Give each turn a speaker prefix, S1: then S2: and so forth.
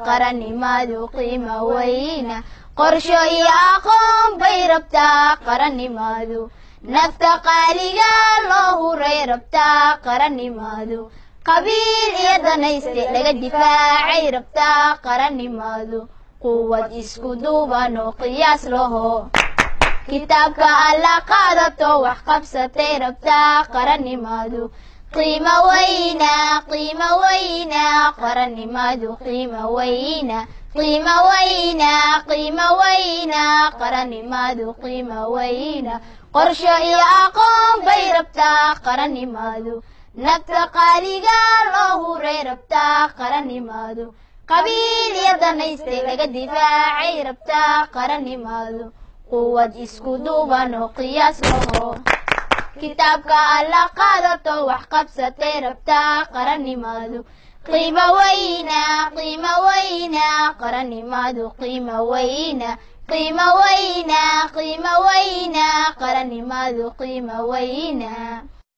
S1: qarannimadu qiimo weyna qorsho iyo aqoon bay rabtaa qarannimadu nafta qaaliga loo huray rabtaa qarannimadu qabiil iyo danayste laga difaacay rabtaa qarannimadu quwad isku duuban oo qiyaas laho kitaabka alla qaadato wax qabsatay rabtaa qarannimadu qiimo weyna qarannimadu qiimo weyna qarannimadu qiimo weyna qorsho iyo aqoon bay rabtaa qarannimadu nafta qaaliga loo huray rabtaa qarannimadu qabiil iyo danayste laga difaacay rabtaa qarannimadu quwad isku duuban oo qiyaas laho kitaabka alla qaadato wax qabsatay rabtaa qarannimadu qiimo weyna qarannimadu qiimo weyna qarannimadu qiimo weyna